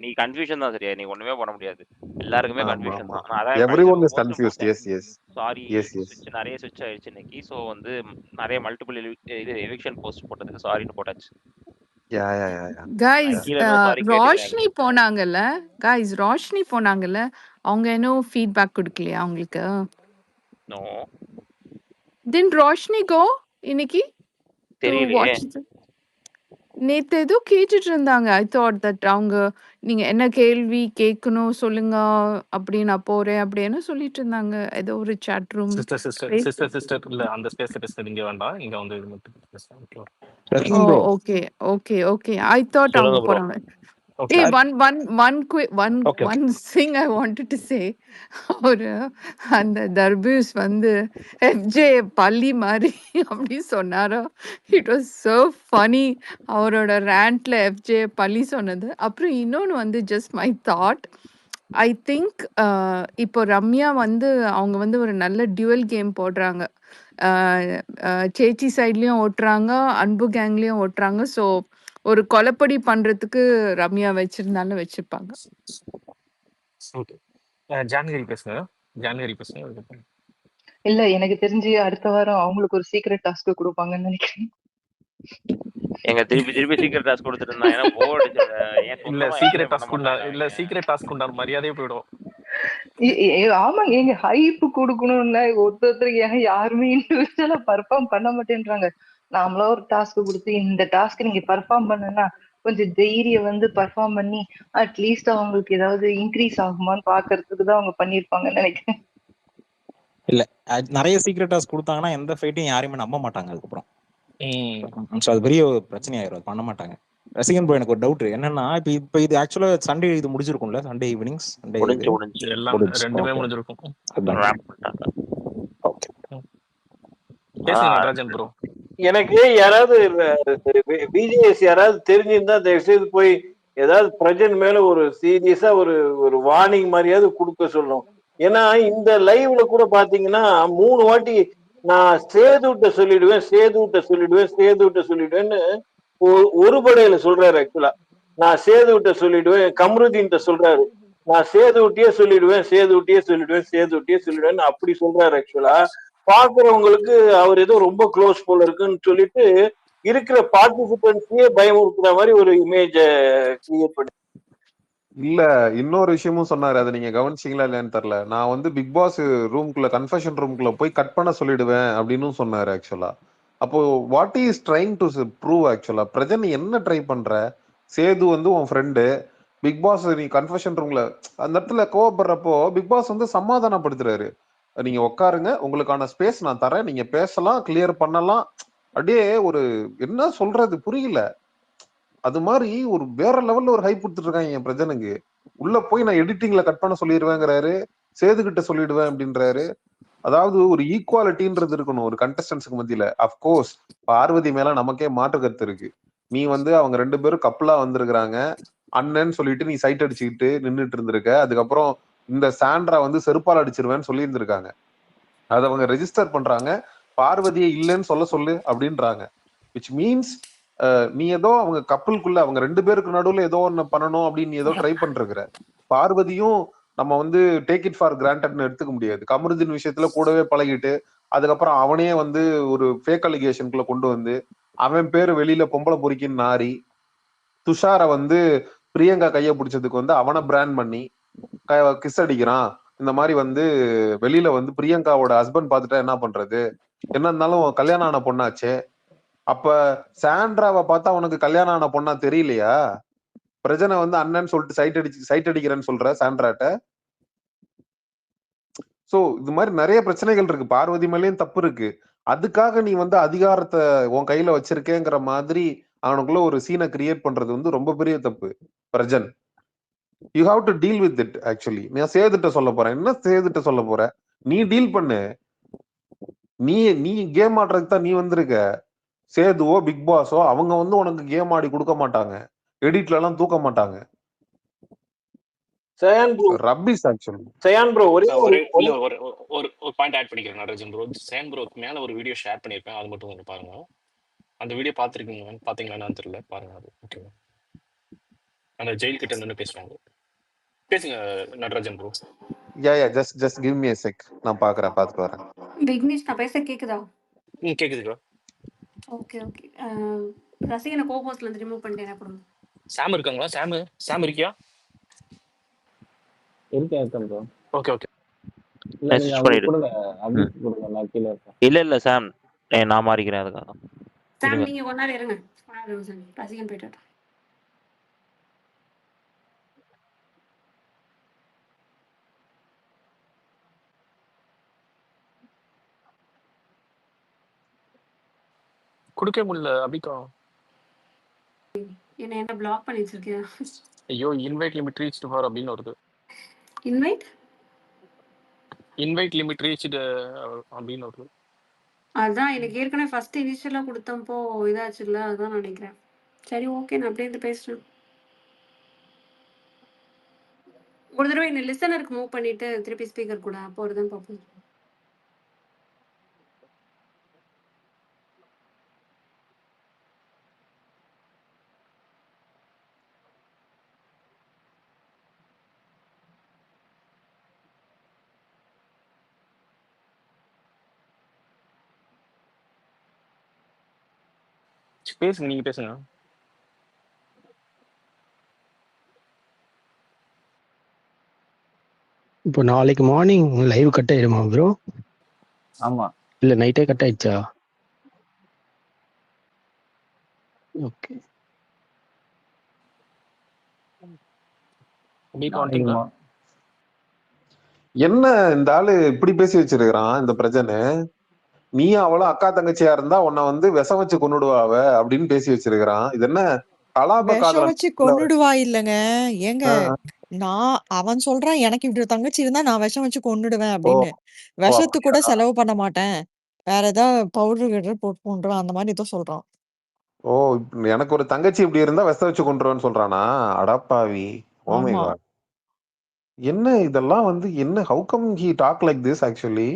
S5: நீ கன்ஃபியூஷன் தான். சரியா? நீ ஒண்ணுமே பண்ண முடியாது, எல்லாருக்குமே கன்ஃபியூஷன் தான்.
S9: எவரிஒன் இஸ் கன்ஃபியூஸ்ட். எஸ்
S5: சாரி, நிறைய ஸ்விட்ச் ஆயிடுச்சு இன்னைக்கு. சோ வந்து நிறைய மல்டிபிள் எவிக்ஷன் போஸ்ட் போட்டதுக்கு சாரின்னு போட்டாச்சு.
S7: கைஸ் ரோஷினி போனாங்கல்ல, அவங்க இன்னும் ஃபீட்பேக் கொடுக்கலையா உங்களுக்கு?
S5: நோ.
S7: Didn't Roshni go இன்னைக்கு? நேத்து ஏதோ கேட்டுட்டு இருந்தாங்க. ஐ தாட் தட் அவங்க நீங்க என்ன கேள்வி கேட்கணும் சொல்லுங்க அப்படி நான் போறேன் அப்படின்னு சொல்லிட்டு இருந்தாங்க. ஏதோ ஒரு சாட் ரூம்.
S4: சிஸ்டர் இல்ல அந்த ஸ்பேஸ்ல பேச நீங்க வேண்டாம், இங்க வந்து இது மட்டும் பேசலாம்.
S7: ஓகே. ஐ தாட் அவங்க போறாங்க. Hey, one
S3: okay
S7: thing I wanted to say. ஒரு அந்த தர்பூஸ் வந்து எஃப்ஜே பள்ளி மாதிரி அப்படி சொன்னாரோ, இட் வாஸ் so funny. அவரோட ரேண்ட்ல எஃப்ஜே பள்ளி சொன்னது. அப்புறம் இன்னொன்னு வந்து just my thought. I think இப்போ ரம்யா வந்து அவங்க வந்து ஒரு நல்ல டியூவல் கேம் போடுறாங்க. சேச்சி சைட்லயும் ஓட்டுறாங்க, அன்பு கேங்லயும் ஓட்டுறாங்க. ஸோ ஒரு கொலைப்படி பண்றதுக்கு ரம்யா வச்சிருந்தாலும் வச்சிருப்பாங்க.
S4: ஓகே. ஜான்வரி பேசுங்க. ஜான்வரி பேசுங்க. அதுக்கப்புறம்.
S10: இல்ல எனக்கு தெரிஞ்சு அடுத்த வாரம் அவங்களுக்கு ஒரு சீக்ரெட் டாஸ்க் கொடுப்பாங்கன்னு நினைக்கிறேன்.
S5: எங்க திருப்பி சீக்ரெட் டாஸ்க் கொடுத்துட்டு இருந்தாங்கன்னா போர்டு
S4: இல்ல சீக்ரெட் டாஸ்க் இல்ல சீக்ரெட் டாஸ்க் உண்டான மரியாதையே போயிடும்.
S10: ஆமாங்க, எங்க ஹைப் கொடுக்கணும்ல ஒருத்தருக்கு. ஏன்னா யாருமே இண்டிவிஜுவலா பர்ஃபார்ம் பண்ண மாட்டேன்றாங்க. நாமளா ஒரு டாஸ்க் கொடுத்து இந்த டாஸ்க் நீங்க பர்ஃபார்ம் பண்ணுனா கொஞ்சம் தைரியம் வந்து பர்ஃபார்ம் பண்ணி அட்லீஸ்ட் அவங்களுக்கு ஏதாவது இன்க்ரீஸ் ஆகுமான்னு பாக்குறதுக்கு தான் அவங்க பண்ணிருப்பாங்கன்னு நினைக்கிறேன்.
S3: இல்ல நிறைய சீக்ரெட் டாஸ்க் கொடுத்தாங்கன்னா எந்த ஃபைட்டையும் யாரையுமே நம்ப மாட்டாங்க அதுக்கப்புறம். அது பெரிய பிரச்சனை ஆயிரும், பண்ண மாட்டாங்க. ரசிகன் ப்ரோ எனக்கு ஒரு டவுட் என்னன்னா, இப்ப இது ஆக்சுவலா சண்டே இது முடிஞ்சிருக்கும்ல, சண்டே ஈவினிங்ஸ்
S5: முடிஞ்சு
S4: எல்லாம் ரெண்டுமே முடிஞ்சிருக்கும். நடராஜன் ப்ரோ,
S1: எனக்கு யாராவது பிஜிஎஸ் யாராவது தெரிஞ்சிருந்தா தயவு செய்து போய் ஏதாவது பிரஜன் மேல ஒரு சீரியஸா ஒரு வார்னிங் மாதிரியாவது கொடுக்க சொல்லணும். ஏன்னா இந்த லைவ்ல கூட பாத்தீங்கன்னா 3 வாட்டி நான் சேதுட்ட சொல்லிடுவேன்னு ஒரு படையில சொல்றாரு. ஆக்சுவலா நான் சேதுட்ட சொல்லிடுவேன், கம்ருதீன் சொல்றாரு நான் சேதுட்டியே சொல்லிடுவேன் அப்படி சொல்றாரு. ஆக்சுவலா பாக்குறவங்களுக்கு அவர் ஏதோ ரொம்ப க்ளோஸ் போல இருக்குன்னு சொல்லிட்டு இருக்கிற பார்ட்டிசிபென்ட்ஸையே பயமுறுத்துற மாதிரி ஒரு இமேஜ கிரியேட் பண்ணி.
S9: இல்ல இன்னொரு விஷயமும் சொன்னாரு, அதை நீங்க கவனிச்சீங்களா இல்லையான்னு தெரியல. நான் வந்து பிக் பாஸ் ரூம்குள்ள கன்ஃபெஷன் ரூம்குள்ள போய் கட் பண்ண சொல்லிடுவேன் அப்படின்னு சொன்னாரு. ஆக்சுவலா அப்போ what is trying to prove? ஆக்சுவலா பிரஜன் என்ன ட்ரை பண்ற? சேது வந்து உன் ஃப்ரெண்டு, பிக் பாஸ் நீ கன்ஃபெஷன் ரூம்ல அந்த இடத்துல கோவப்படுறப்போ பிக் பாஸ் வந்து சமாதானப்படுத்துறாரு. நீங்க உட்காருங்க, உங்களுக்கான ஸ்பேஸ் நான் தரேன், நீங்க பேசலாம், கிளியர் பண்ணலாம். அப்படியே ஒரு என்ன சொல்றது புரியல. அது மாதிரி ஒரு வேற லெவல்ல ஒரு ஹைப் கொடுத்துட்டு இருக்காங்க என் பிரஜனுக்கு. உள்ள போய் நான் எடிட்டிங்ல கட் பண்ண சொல்லிடுவேங்கிறாரு, சேதுகிட்ட சொல்லிடுவேன் அப்படின்றாரு. அதாவது ஒரு ஈக்குவாலிட்டின்றது இருக்கணும் ஒரு கண்டஸ்டன்ஸுக்கு மத்தியில. அப்கோர்ஸ் பார்வதி மேல நமக்கே மாற்று கருத்து இருக்கு. நீ வந்து அவங்க 2 பேரும் கப்பலா வந்திருக்கிறாங்க, அண்ணன்னு சொல்லிட்டு நீ சைட் அடிச்சுக்கிட்டு நின்றுட்டு இருந்திருக்க. அதுக்கப்புறம் இந்த சாண்ட்ரா வந்து செருப்பால் அடிச்சிருவேன்னு சொல்லி இருந்திருக்காங்க. அதை அவங்க ரெஜிஸ்டர் பண்றாங்க, பார்வதியை இல்லைன்னு சொல்லு அப்படின்றாங்க. விச் மீன்ஸ் நீ ஏதோ அவங்க கப்பலுக்குள்ள அவங்க 2 பேருக்கு நடுவுல ஏதோ ஒண்ணு பண்ணணும் அப்படின்னு ஏதோ ட்ரை பண்ற. பார்வதியும் நம்ம வந்து டேக் இட் ஃபார் கிராண்டட்னு எடுத்துக்க முடியாது. கமருதீன் விஷயத்துல கூடவே பழகிட்டு அதுக்கப்புறம் அவனே வந்து ஒரு ஃபேக் அலிகேஷனுக்குள்ள கொண்டு வந்து அவன் பேரு வெளியில பொம்பளை பொறிக்கின்னு நாரி, துஷாரை வந்து பிரியங்கா கைய பிடிச்சதுக்கு வந்து அவனை பிராண்ட் பண்ணி கிஸ் அடிக்கிறான். இந்த மாதிரி வந்து வெளியில வந்து பிரியங்காவோட ஹஸ்பண்ட் பார்த்துட்டா என்ன பண்றது? என்ன இருந்தாலும் கல்யாணம் ஆன பொண்ணாச்சே. அப்ப சாண்ட்ராவை பார்த்தா உனக்கு கல்யாணம் ஆன பொண்ணா தெரியலையா? பிரஜனை வந்து அண்ணன் சொல்லிட்டு சைட் அடிக்கிறேன்னு சொல்ற சாண்ட்ராட்ட. சோ இது மாதிரி நிறைய பிரச்சனைகள் இருக்கு. பார்வதி மேலேயும் தப்பு இருக்கு. அதுக்காக நீ வந்து அதிகாரத்தை உன் கையில வச்சிருக்கேங்கிற மாதிரி அவனுக்குள்ள ஒரு சீனை கிரியேட் பண்றது வந்து ரொம்ப பெரிய தப்பு. Prajan, you have to deal with it. Actually நான் சேதுட்ட சொல்ல போறேன். என்ன சேதுட்ட சொல்ல போற? நீ டீல் பண்ணு. நீ கேம் ஆடுறதுக்கு தான் நீ வந்திருக்க. சேதுவோ பிக் பாஸோ அவங்க வந்து உனக்கு கேம் ஆடி கொடுக்க மாட்டாங்க, எடிட்ல எல்லாம் தூக்க மாட்டாங்க. Rubbish actually.
S1: சயான் ப்ரோ
S4: ஒரு பாயிண்ட் ஆட் பண்ணிக்கிறேன் நடராஜன் ப்ரோ. சயான் ப்ரோக்கு மேல ஒரு வீடியோ ஷேர் பண்ணிருப்பேன், அது மட்டும் கொஞ்சம் பாருங்க. அந்த வீடியோ பாத்தீங்களான்னு தெரியல, பாருங்க அது. ஓகே, அந்த ஜெயில் கிட்ட நின்று பேசுங்க Natarajan bro.
S9: Yeah just give me a sec. நான் பாத்துட்டு வரேன்.
S8: விக்னேஷ், நான் பேச கேக்குதா?
S4: கேக்குதுக்கா.
S8: ஓகே ரசிகனை கோபோஸ்ட்ல இருந்து ரிமூவ் பண்ணிட்டேன். அப்புறம்
S4: சாம் இருக்காங்களா? சாம் இருக்கியா?
S11: இருக்கேன் ப்ரோ.
S4: ஓகே
S5: இல்ல சாம் நான் மாறிக்கிறேன். அதுக்காக
S8: சாம் நீங்க ஒரு நாள் இருங்க, ரசிகன் போயிட்டு.
S4: குடுக்க முடியல அபிகா.
S8: என்ன பிளாக் பண்ணி வச்சிருக்கேன்.
S4: ஐயோ இன்வைட் லிமிட் ரீச் ஃபார் அப்படின்னு வருது.
S8: இன்வைட்
S4: இன்வைட் லிமிட் ரீச் அப்படின்னு வருது.
S8: அதான் எனக்கு ஏற்கனவே ஃபர்ஸ்ட் இனிஷியலா கொடுத்தப்போ இதாச்சுல்ல, அதான் நினைக்கிறேன். சரி ஓகே, நான் அப்படியே இருந்து பேசுறேன். ஒரு தடவை என்ன லிசனருக்கு மூவ் பண்ணிட்டு திருப்பி ஸ்பீக்கர் கூட அப்போ வருதுன்னு பார்ப்போம்.
S4: பேசுங்க, நீங்க பேசுங்க.
S11: இப்போ நாளைக்கு மார்னிங் லைவ் கட் ஆயிடுமா ப்ரோ?
S6: ஆமா.
S11: இல்ல நைட்டே கட் ஆயிடுச்சா? ஓகே.
S9: என்ன இந்த ஆளு இப்படி பேசி வச்சிருக்கிறான் இந்த பிரச்சனை? நீ அவளும் அக்கா தங்கச்சியா இருந்தா உன்னை வந்து விஷம் வச்சு கொன்னுடுவாவ அப்படின்னு பேசி வச்சிருக்கிறான். இது என்ன கலாப
S12: விஷம்
S9: காதலன்?
S12: வச்சு கொன்னுடுவா இல்லைங்க ஏங்க. அவன் சொல்றான் எனக்கு இப்படி ஒரு தங்கச்சி இருந்தா நான் விஷம் வச்சு கொன்னுடுவேன் அப்படின்னு. விஷத்துக்கு கூட செலவு பண்ண மாட்டேன், வேற ஏதாவது பவுடர் கிடர் போட்டு கொண்டுருவேன் அந்த மாதிரி ஏதோ சொல்றான்.
S9: ஓ, எனக்கு ஒரு தங்கச்சி இப்படி இருந்தா விஷம் வச்சு கொண்டுருவேன்னு சொல்றானா? அடப்பாவி. ஓ மை
S12: ஆமா.
S9: காட். என்ன இதெல்லாம் வந்து என்ன? How come he talk like this actually?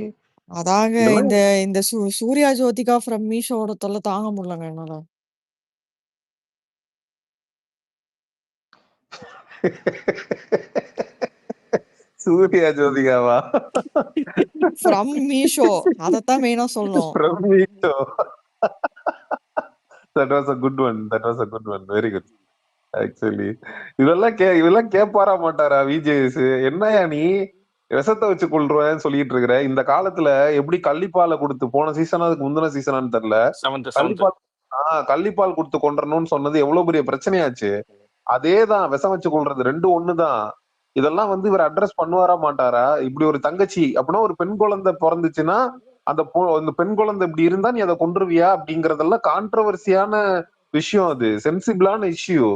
S12: அதாங்க
S9: இதெல்லாம்
S12: இந்த சூர்யா ஜோதிகா ஃப்ரம் மீஷோட தொல்லை தாங்க முடியலங்க என்னால.
S9: சூர்யா ஜோதிகாவா?
S12: ஃப்ரம் மீஷோ அதத்தான் மெயினா சொல்லணும்.
S9: From Meesho. That was a good one. That was a good one. Very good. Actually, இதெல்லாம் கேட்பாரா மாட்டாரா விஜேஸ்? என்னையா நீ விஷத்தை வச்சு கொள்றேன்னு சொல்லிட்டு இருக்கிற? இந்த காலத்துல எப்படி கள்ளிப்பாலை கொடுத்து, போன சீசனா அதுக்கு முந்தின சீசனான்னு தெரியல, கள்ளிப்பால் கொடுத்து கொன்றணும்னு சொன்னது எவ்வளவு பெரிய பிரச்சனையாச்சு. அதேதான் விஷம் வச்சு கொள்றது, ரெண்டும் ஒண்ணுதான். இதெல்லாம் வந்து இவர் அட்ரஸ் பண்ணுவாரா மாட்டாரா? இப்படி ஒரு தங்கச்சி அப்படின்னா, ஒரு பெண் குழந்தை பிறந்துச்சுன்னா அந்த பெண் குழந்தை இப்படி இருந்தா நீ அதை கொன்றுவியா அப்படிங்கறதெல்லாம் கான்ட்ரவர்சியான விஷயம். அது சென்சிபிளான இஷ்யூ.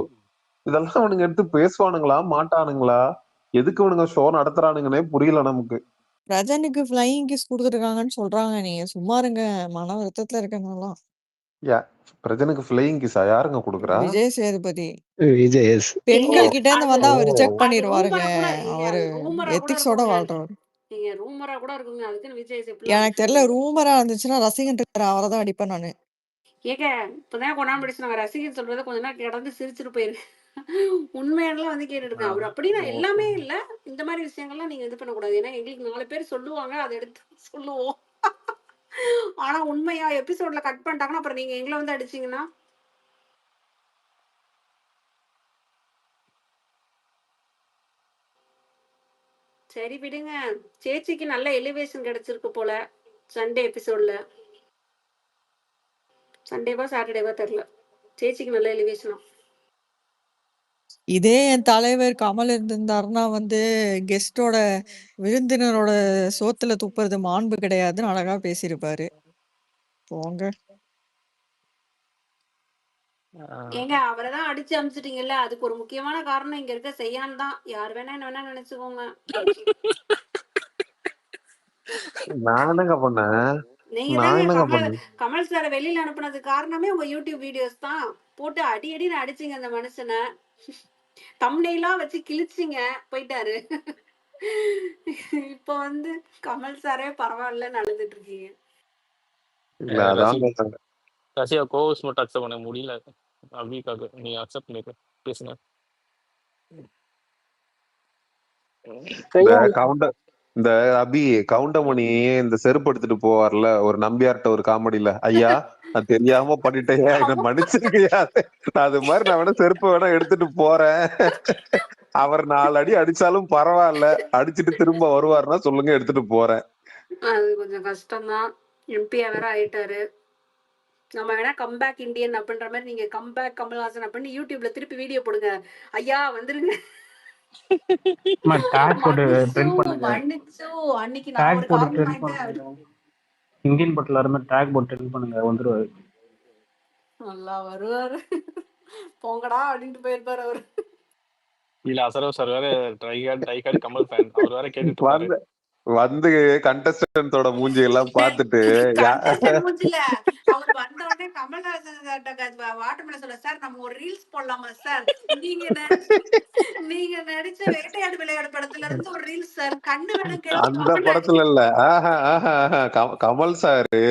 S9: இதெல்லாம் அவனுங்க எடுத்து பேசுவானுங்களா மாட்டானுங்களா? எதுக்கு அவனுங்க ஷோ நடத்துறானுங்கன்னே புரியல நமக்கு.
S12: ரஜனுக்கு ஃப்ளையிங் கிஸ் கொடுத்துருக்காங்கன்னு சொல்றாங்க, நீங்க சும்மா இருங்க, மன வருத்தத்துல இருக்கனாலாம்.
S9: பிரஜனுக்கு ஃப்ளையிங் கிஸா? யாருங்க கொடுக்குறா?
S12: விஜய் சேதுபதி.
S11: விஜய்
S12: பெண்கள் கிட்ட இருந்து வந்தா அவர் ரிஜெக்ட் பண்ணிடுவாருங்க, அவரு
S8: ரூமரா கூட
S12: எத்திக்ஸோட
S8: இருக்குங்க.
S12: வாழ்றவர்.
S8: நீங்க ரூமரா கூட இருக்குங்க, அதுக்குன்னு விஜய்
S12: எனக்கு தெரியல, ரூமரா இருந்துச்சுன்னா ரசிகன் அவரை தான் அடிப்பேன் நானு.
S8: ஏங்க இப்பதான் கொண்டாந்து படிச்சு நாங்க ரசிகன் சொல்றத கொஞ்ச நேரம் கிடந்து சிரிச்சுட்டு போயிருக்கு. உண்மையெல்லாம் வந்து கேட்டுட்டு இருக்கேன் அவர். அப்படின்னா எல்லாமே இல்ல, இந்த மாதிரி விஷயங்கள்லாம் நீங்க இது பண்ணக்கூடாது. ஏன்னா எங்களுக்கு 4 பேர் சொல்லுவாங்க, அதை எடுத்து சொல்லுவோம். ஆனா உண்மையா எபிசோட்ல கட் பண்ணிட்டாங்கன்னா அப்புறம் நீங்க எங்களை வந்து அடிச்சீங்கன்னா சரி விடுங்க. சேச்சிக்கு நல்ல எலிவேஷன் கிடைச்சிருக்கு போல சண்டே எபிசோட்ல. சண்டேவா சாட்டர்டேவா தெரியல, சேச்சிக்கு நல்ல எலிவேஷனா.
S12: இதே என் தலைவர் கமல் இருந்திருந்தாருன்னா வந்து கெஸ்டோட விருந்தினரோட சோத்துல துப்புறது மாண்பு கிடையாதுன்னு அழகா பேசியிருப்பாரு. போங்க.
S8: ஏங்க அவரை தான் அடிச்சு அமிச்சிட்டீங்கல்ல, அதுக்கு ஒரு முக்கியமான காரணம் இங்க இருக்க செய்யான் தான். யார் வேணா என்ன வேணா நினைச்சுக்கோங்க.
S9: நான் என்னங்க பண்ணேன்?
S8: நீங்க தாங்க கமல் சாரை வெளியில அனுப்புனதுக்கு காரணமே உங்க யூடியூப் வீடியோஸ் தான். போட்டு அடி அடின்னு அடிச்சிங்க அந்த மனுஷனை, தம்ப்நெயிலா வச்சு கிழிச்சிங்க, போயிட்டாரு. இப்ப வந்து கமல் சாரே பரவாயில்லன்னு அழுதுட்டு இருக்கீங்க.
S4: ரசிகா கோவஸ் மட்டும் அக்செப்ட் பண்ண முடியல. அபிக்காக நீ அக்செப்ட் பண்ணிக்க, பேசுங்க.
S9: இந்த அபி கவுண்டமணி இந்த செருப்பு எடுத்துட்டு போவார்ல ஒரு நம்பியார்ட்ட ஒரு காமெடியில, ஐயா நான் தெரியாம பண்ணிட்டேன் என்ன மன்னிச்சிருக்கையா, அது மாதிரி நான் வேணா செருப்பு வேணா எடுத்துட்டு போறேன், அவர் 4 அடி அடிச்சாலும் பரவாயில்ல, அடிச்சுட்டு திரும்ப வருவாருன்னா சொல்லுங்க எடுத்துட்டு போறேன்.
S8: அது கொஞ்சம் கஷ்டம்தான், எம்பியா வேற ஆயிட்டாரு. நம்ம வேணா கம்பேக் இந்தியன் அப்படின்ற மாதிரி நீங்க கம்பேக் கமல்ஹாசன் அப்படின்னு யூடியூப்ல திருப்பி வீடியோ போடுங்க. ஐயா வந்துருங்க, அன்னைக்கு நான் ஒரு காரணம்
S2: இந்தியன் பட்ல இருந்து டாக் போட்டு ட்ரெண்ட் பண்ணுங்க, வந்துருவாரு.
S8: நல்லா வருவாரு, போங்கடா அப்படின்ட்டு போயிருப்பாரு அவரு.
S4: இல்ல அசரவ் சார் வேற டைகார்டு கமல் ஃபேன். அவர் வேற கேட்டுட்டு இருப்பாரு.
S9: வந்து கண்டஸ்டன்டோட மூஞ்சி எல்லாம் பார்த்துட்டு
S8: கண்டஸ்டன் மூஞ்சில அவர் வந்த உடனே கமல்ஹாசன் வாட்டர்மெலன் சொல்ல, சார் நம்ம ஒரு ரீல்ஸ் போடலாமா சார், நீங்க நடிச்ச வேட்டையாடு விளையாடு படத்துல இருந்து ஒரு ரீல்ஸ் சார், கண்ணு வேணும்
S9: அந்த படத்துல இல்ல. கமல் சாரு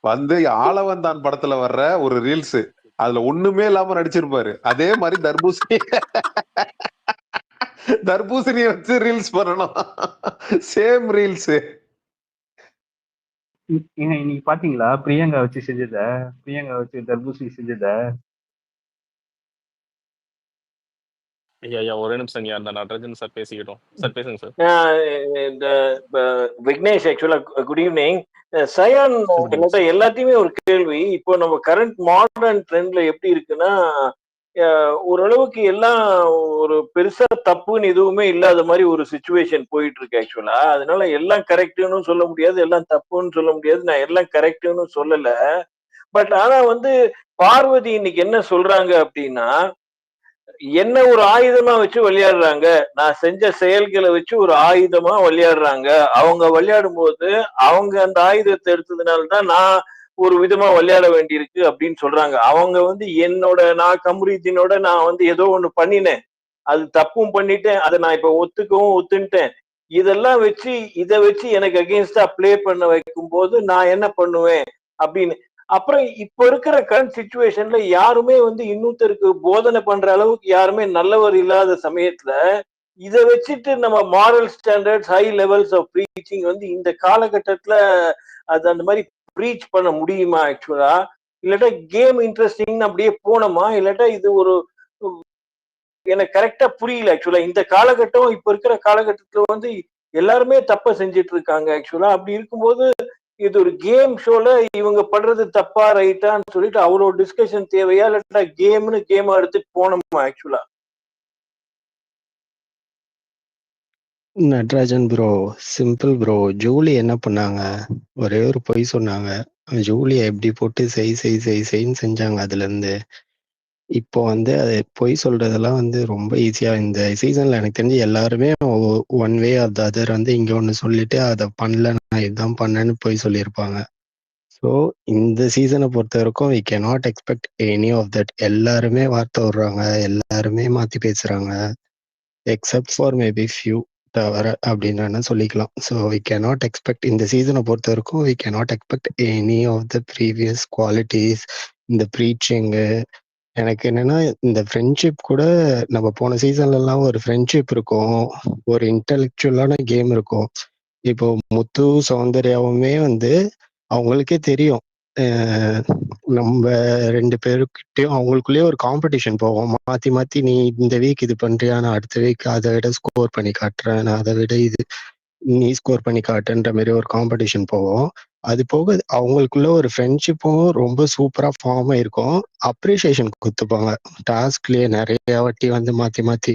S9: வந்து ஆளவந்தான் படத்துல வர்ற ஒரு ரீல்ஸ், அதுல ஒண்ணுமே இல்லாம நடிச்சிருப்பாரு. அதே மாதிரி தர்பூசணி வச்சு ரீல்ஸ் பண்ணணும். Same reels.
S2: இன்னைக்கு பாத்தீங்களா பிரியங்கா வச்சு செஞ்சத? பிரியங்கா வச்சு தர்பூசணி செஞ்சத?
S4: ஐயா ஒரே நிமிஷம் ஐயா, அந்த நடராஜன் சார் பேசிக்கிட்டோம். சார் பேசுங்க சார்.
S1: இந்த விக்னேஷ், ஆக்சுவலா குட் ஈவினிங். சயான் என்னோட எல்லாத்தையுமே ஒரு கேள்வி. இப்போ நம்ம கரண்ட் மாடர்ன் ட்ரெண்ட்ல எப்படி இருக்குன்னா, ஓரளவுக்கு எல்லாம் ஒரு பெருசா தப்புன்னு எதுவுமே இல்லாத மாதிரி ஒரு சிச்சுவேஷன் போயிட்டு இருக்கு ஆக்சுவலா. அதனால எல்லாம் கரெக்ட்னு சொல்ல முடியாது, எல்லாம் தப்புன்னு சொல்ல முடியாது. நான் எல்லாம் கரெக்ட்னு சொல்லல. பட் ஆனா வந்து பார்வதி இன்னைக்கு என்ன சொல்றாங்க அப்படின்னா, என்ன ஒரு ஆயுதமா வச்சு விளையாடுறாங்க, நான் செஞ்ச செயல்களை வச்சு ஒரு ஆயுதமா விளையாடுறாங்க. அவங்க விளையாடும் போது அவங்க அந்த ஆயுதத்தை எடுத்ததுனாலதான் நான் ஒரு விதமா விளையாட வேண்டியிருக்கு அப்படின்னு சொல்றாங்க. அவங்க வந்து நான் கம்ருதீனோட நான் வந்து ஏதோ ஒண்ணு பண்ணினேன், அது தப்பும் பண்ணிட்டேன், அதை நான் இப்ப ஒத்துன்ட்டேன். இதெல்லாம் வச்சு இதை வச்சு எனக்கு அகெயின்ஸ்டா பிளே பண்ண வைக்கும் போது நான் என்ன பண்ணுவேன் அப்படின்னு. அப்புறம் இப்ப இருக்கிற கரண்ட் சிச்சுவேஷன்ல யாருமே வந்து இன்னொருத்தருக்கு போதனை பண்ற அளவுக்கு யாருமே நல்லவர் இல்லாத சமயத்துல இதை வச்சுட்டு நம்ம moral standards, high levels of preaching வந்து இந்த காலகட்டத்துல அது அந்த மாதிரி ப்ரீச் பண்ண முடியுமா ஆக்சுவலா? இல்லாட்டா கேம் இன்ட்ரெஸ்டிங் அப்படியே போனோமா, இல்லாட்டா இது ஒரு எனக்கு கரெக்டா புரியல ஆக்சுவலா. இந்த காலகட்டம் இப்ப இருக்கிற காலகட்டத்துல வந்து எல்லாருமே தப்ப செஞ்சிட்டு இருக்காங்க ஆக்சுவலா. அப்படி இருக்கும்போது இது ஒரு கேம் ஷோல இவங்க பண்றது தப்பா ரைட்டான்னு சொல்லிட்டு அவ்வளோ டிஸ்கஷன் தேவையா, இல்லாட்டா கேம்னு கேமா எடுத்துட்டு போனோமா actually?
S11: Natarajan bro, simple bro. Julie என்ன பண்ணாங்க? ஒரே ஒரு பொய் சொன்னாங்க. ஜூலியை எப்படி போட்டு செய்ன்னு செஞ்சாங்க. அதுல இருந்து இப்போ வந்து அது பொய் சொல்றதெல்லாம் வந்து ரொம்ப ஈஸியா இந்த சீசன்ல எனக்கு தெரிஞ்சு எல்லாருமே one way or the other வந்து இங்க ஒண்ணு சொல்லிட்டு அதை பண்ணல, நான் இதுதான் பண்ணேன்னு பொய் சொல்லியிருப்பாங்க. ஸோ இந்த சீசனை பொறுத்த வரைக்கும் we can not expect any of that. எல்லாருமே வார்த்தை விடுறாங்க, எல்லாருமே மாத்தி பேசுறாங்க, எக்ஸப்ட் ஃபார் மேபி ஃபியூ தவிர அப்படின்னு வேணா சொல்லிக்கலாம். So we can not expect, இந்த சீசனை பொறுத்த வரைக்கும் we can not expect any of the previous qualities. இந்த ப்ரீச்சிங்கு எனக்கு என்னன்னா, இந்த ஃப்ரெண்ட்ஷிப் கூட நம்ம போன சீசன்ல எல்லாம் ஒரு ஃப்ரெண்ட்ஷிப் இருக்கும், ஒரு இன்டெலெக்சுவலான கேம் இருக்கும். இப்போ முத்து சௌந்தர்யாவுமே வந்து அவங்களுக்கே தெரியும், நம்ம 2 பேருக்கிட்டையும் அவங்களுக்குள்ளேயே ஒரு காம்படிஷன் போவோம். மாத்தி மாத்தி நீ இந்த வீக் இது பண்றியா, நான் அடுத்த வீக் அதை விட ஸ்கோர் பண்ணி காட்டுறேன், நான் அதை விட இது நீ ஸ்கோர் பண்ணி காட்டுன்ற மாதிரி ஒரு காம்படிஷன் போவோம். அது போக அவங்களுக்குள்ள ஒரு ஃப்ரெண்ட்ஷிப்பும் ரொம்ப சூப்பரா ஃபார்ம் ஆயிருக்கும். அப்ரிசியேஷன் கொடுத்துப்பாங்க டாஸ்க்லயே நிறைய வாட்டி வந்து மாத்தி மாத்தி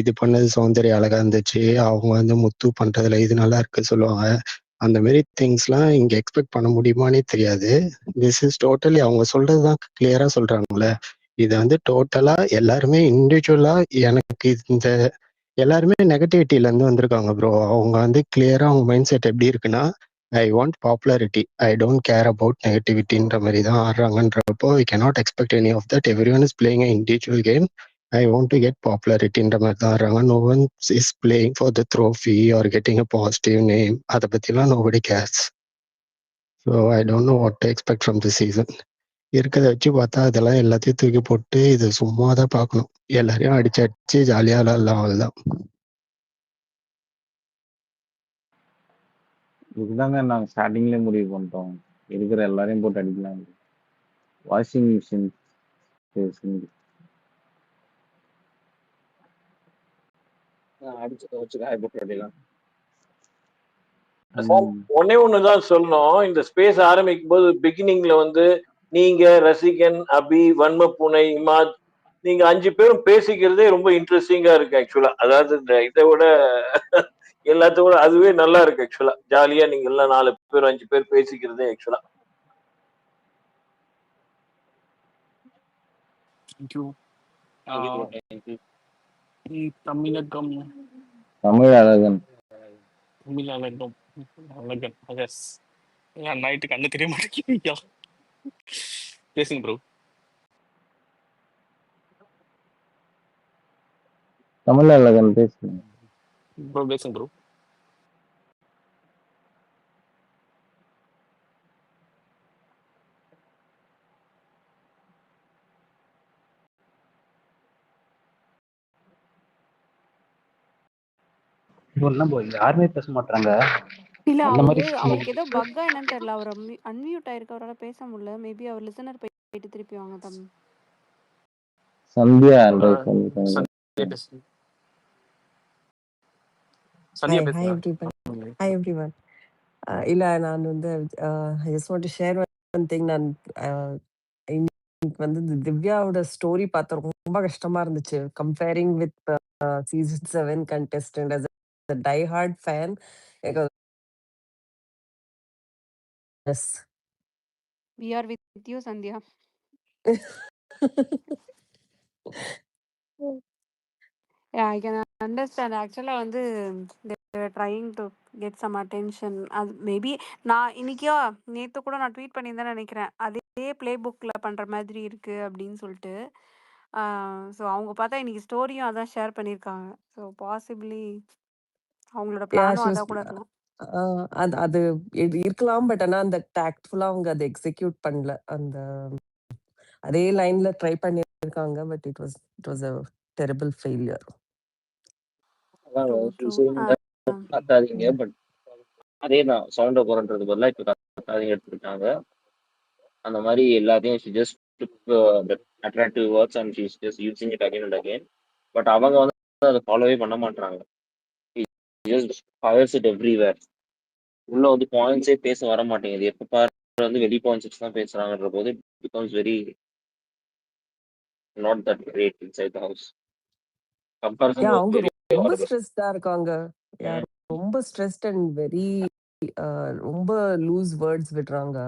S11: இது பண்ணது சௌந்தர்யா அழகா இருந்துச்சு, அவங்க வந்து முத்து பண்றதுல இது நல்லா இருக்கு சொல்லுவாங்க. அந்த மாதிரி திங்ஸ்லாம் இங்க எக்ஸ்பெக்ட் பண்ண முடியுமானே தெரியாது. திஸ் இஸ் டோட்டலி அவங்க சொல்றதுதான் கிளியரா சொல்றாங்கல்ல. இது வந்து டோட்டலா எல்லாருமே இண்டிவிஜுவலா எனக்கு இந்த எல்லாருமே நெகட்டிவிட்டில இருந்து வந்திருக்காங்க ப்ரோ. அவங்க வந்து கிளியரா அவங்க மைண்ட் செட் எப்படி இருக்குன்னா, I want popularity, I don't care about நெகட்டிவிட்டின்ற மாதிரி தான் ஆடுறாங்கன்றப்போ we cannot expect any of that. Everyone is playing individual game. I want to get பாப்புலாரிட்டின்ற மாதிரி தான் ஆடுறாங்க. No one is playing for the trophy or getting a positive name. அதை பத்திலாம் nobody cares. So I don't know what to expect from the season. இருக்கிறத வச்சு பார்த்தா அதெல்லாம் எல்லாத்தையும் தூக்கி போட்டு இது சும்மா தான் பார்க்கணும். எல்லாரையும் அடிச்சு அடிச்சு ஜாலியாக விளாட்லாம், அவ்வளோதான்.
S3: இதுதாங்க நாங்க ஸ்டார்டிங்லேயே முடிவு பண்ணிட்டோம், இருக்கிற எல்லாரையும் போட்டு அடிக்கலாம். வாஷிங் மிஷின்
S6: அடிச்சு வச்சு காய போட்டு அடிக்கலாம்.
S1: ஒன்னே ஒண்ணுதான் சொல்லணும். இந்த ஸ்பேஸ் ஆரம்பிக்கும் போது பிகினிங்ல வந்து நீங்க, ரசிகன், அபி, வன்ம பூனை, இமாத், நீங்க 5 பேரும் பேசிக்கிறதே ரொம்ப இன்ட்ரெஸ்டிங்கா இருக்கு ஆக்சுவலா. அதாவது இந்த இதை விட எல்லாத்தோட அதுவே நல்லா இருக்கு ஆக்சுவலா. ஜாலியா நீங்க எல்லாம் 4 பேர் 5 பேர் பேசிக்கிறதே ஆக்சுவலா.
S4: Thank you. தமிழகம்
S6: தமிழ் அழகன்.
S4: தமிழகம் அழகன் எஸ். நைட்டு கண்ணு தெரிய மாட்டேங்குது. பேசுங்க ப்ரோ.
S6: தமிழ் அழகன் பேசுங்க
S4: ப்ரோ பேசுங்க ப்ரோ.
S2: யாருமே பேச மாட்டாங்க.
S8: இல்ல
S2: அந்த மாதிரி
S8: அவருக்கு ஏதோ பக்கா என்னன்னு தெரியல. அவர் அன்மியூட் ஆயிருக்கு, அவரால் பேச முடியல. மேபி அவர் லிசனர் போயிட்டு திருப்பி வாங்க தம்பி.
S6: Sandhya
S13: Hi everyone. இல்ல நான் வந்து I just want to share one thing. நான் இன்னைக்கு வந்து திவ்யாவோட ஸ்டோரி பார்த்த ரொம்ப கஷ்டமா இருந்துச்சு. Comparing with season 7 contestant as a die hard fan. Yes.
S8: We are with you, Sandhya. Yeah, I can understand. Actually, வந்து they were trying to get some attention. அது maybe நான் இன்னைக்கோ நேற்று கூட நான் ட்வீட் பண்ணியிருந்தேன்னு நினைக்கிறேன். அதே பிளே புக்கில் பண்ணுற மாதிரி இருக்கு அப்படின்னு சொல்லிட்டு. ஸோ அவங்க பார்த்தா இன்னைக்கு ஸ்டோரியும் அதான் ஷேர் பண்ணியிருக்காங்க. ஸோ பாசிபிளி அவங்களோட பிளானும் அதான் கூட இருக்கலாம்.
S13: அது இருக்கலாம். பட் ஆனா அந்த டாக்ட்ஃபுல்லா அவங்க அதை எக்ஸிக்யூட் பண்ணல. அந்த அதே லைன்ல ட்ரை பண்ணிருக்காங்க. But it was a terrible failure.
S14: கத்தாதீங்க, பட் அதே தான் சவுண்ட குறன்றது பதிலாக இப்ப கத்தாதீங்க எடுத்துக்கிட்டாங்க. அந்த மாதிரி எல்லாத்தையும் she just took the attractive words and she's just using it again and again. But அவங்க வந்து அதை ஃபாலோவே பண்ண மாட்டாங்க. just fires it everywhere. உள்ள வந்து பாயிண்ட்ஸே பேச வர மாட்டேங்குது. எப்ப பாரு வந்து வெளி பாயிண்ட்ஸ் தான் பேசுறாங்கன்ற போது becomes very not that great inside the house. Comparison
S13: அவங்க ரொம்ப ஸ்ட்ரெஸ்டா இருக்காங்க. ரொம்ப ஸ்ட்ரெஸ்ட் அண்ட் வெரி ரொம்ப லூஸ் வேர்ட்ஸ் விடுறாங்க.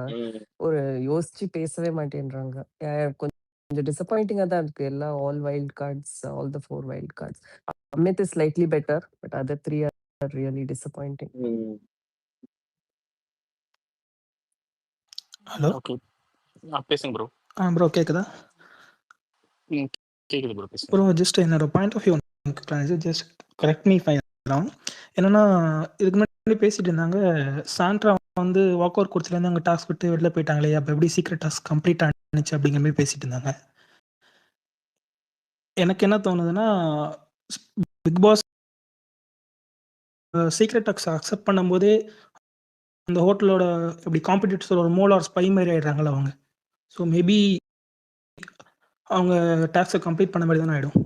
S13: ஒரு யோசிச்சு பேசவே மாட்டேன்றாங்க. கொஞ்சம் டிசப்பாயிண்டிங்கா தான் இருக்கு. எல்லா all wild cards, all the 4 wild cards. Amit is slightly better, but other 3 are really disappointing.
S15: Hello,
S4: okay பேசுங்க ப்ரோ.
S15: ப்ரோ கேக்குதா?
S4: கேக்குது ப்ரோ, பேசுங்க
S15: ப்ரோ. ஜஸ்ட் என்னோட point of view just correct me fine wrong. என்னன்னா, இதுக்கு முன்னாடி பேசிட்டு இருந்தாங்க, சாண்ட்ரா வந்து வாக் அவுட் கொடுத்துலேருந்து அவங்க டாஸ்க் விட்டு வெளில போயிட்டாங்களே, அப்போ எப்படி சீக்ரெட் டாஸ்க் கம்ப்ளீட் ஆனிச்சு அப்படிங்கிற மாதிரி பேசிட்டு இருந்தாங்க. எனக்கு என்ன தோணுதுன்னா, Bigg Boss secret task accept பண்ணும்போதே அந்த ஹோட்டலோட எப்படி காம்படிட்டர்ஸோட ஒரு மோல் ஆர் ஸ்பை மாதிரி ஆயிடுறாங்களா அவங்க. ஸோ மேபி அவங்க டாஸ்க்கை கம்ப்ளீட் பண்ண மாதிரி தானே ஆகிடும்.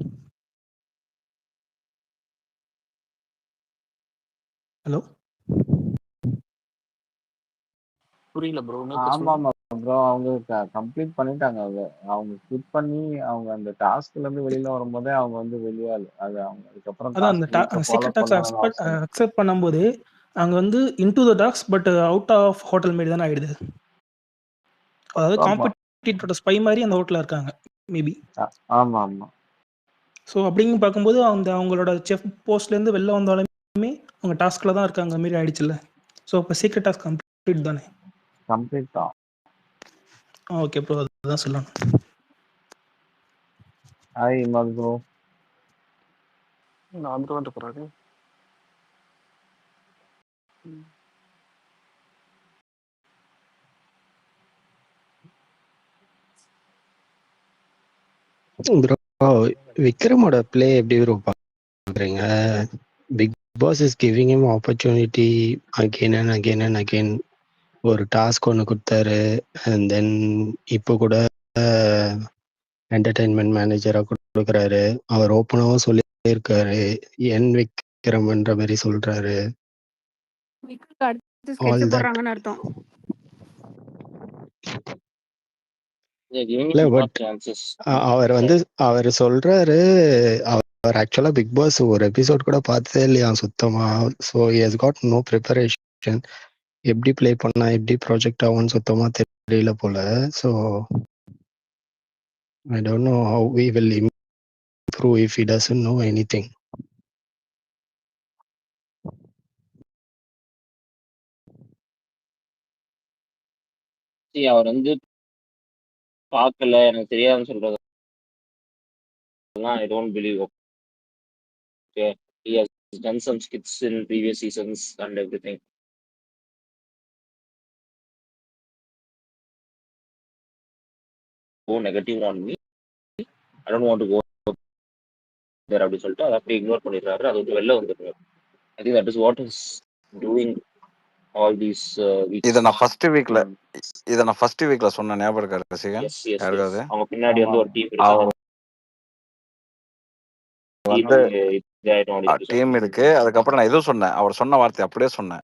S15: ஹலோ,
S4: புரியல ப்ரோ.
S6: ஆமா ப்ரோ, அவங்க கம்ப்ளீட் பண்ணிட்டாங்க. அவங்க ஸ்கிப் பண்ணி அவங்க அந்த டாஸ்க்ல இருந்து வெளியில வரும்போதே அவங்க வந்து வெளியால் அது அவங்க அதுக்கப்புறம்
S15: அதான் அந்த சீக்ரெட் டாஸ்க் அக்செப்ட் பண்ணும்போது அங்க வந்து into the task but out of hotel மாதிரி தானே ஆயிடுது. அதாவது காம்படிட்டரோட ஸ்பை மாதிரி அந்த ஹோட்டல்ல இருக்காங்க மேபி.
S6: ஆமா ஆமா.
S15: ஸோ அப்படிங்க பார்க்கும்போது அவங்களோட செஃப் போஸ்ட்ல இருந்து வெளில வந்தாலுமே அவங்க டாஸ்க்ல தான் இருக்காங்க மாதிரி ஆயிடுச்சுல்ல. ஸோ இப்போ சீக்ரெட் டாஸ்க் கம்ப்ளீட் தானே?
S6: கம்ப்ளீட் தான்.
S15: ஓகே ப்ரோ, அதுதான் சொல்லணும்.
S6: ஹாய் இமால் ப்ரோ.
S4: நான் ப்ரோ வந்து போறாரு.
S11: ப்ரோ, விக்ரமோட பிளே எப்படி ப்ரோ பாக்குறீங்க? Bigg Boss is giving him opportunity again and again and again. ஒரு டாஸ்க் ஒன்று கொடுத்தாரு, அண்ட் தென் இப்போ கூட என்டர்டைன்மெண்ட் மேனேஜரா கொடுக்குறாரு. அவர் ஓப்பனாவும் சொல்லியிருக்காரு, என் விக்ரம்ன்ற மாதிரி சொல்றாரு. ஆல் தட் அவர் சொல்றாரு. அவர் ஆக்சுவலா பிக் பாஸ் ஒரு எபிசோட் கூட பார்த்ததே இல்லையா சுத்தமா. So he has got no preparation. எப்படி பிளே பண்ணா எப்படி ப்ராஜெக்ட் ஆகும்னு சுத்தமா தெரியல போல. So I don't know how we will improve if he doesn't know anything?
S14: அவர் வந்து பார்க்கல, எனக்கு தெரியாதுன்னு சொல்றது I don't believe. Okay, he has done some skits in previous seasons and everything. Go negative on me. I don't want to go there அப்படி சொல்லிட்டு அதை அப்படியே இக்னோர் பண்ணிடுறாரு. அது வந்து வெளில வந்துடுறாரு. I think that is what is doing all these weeks.
S6: இதை நான் ஃபர்ஸ்ட் வீக்ல சொன்ன ஞாபகம் இருக்கா ரசிகன்?
S14: Yes, yes, yes.
S6: யாருக்காவது
S14: அவங்க பின்னாடி வந்து ஒரு டீம்
S6: அவர் வந்து
S14: இருக்கு.
S6: டீம் இருக்கு. அதுக்கப்புறம் நான் எதுவும் சொன்னேன், அவர் சொன்ன வார்த்தை அப்படியே சொன்னேன்.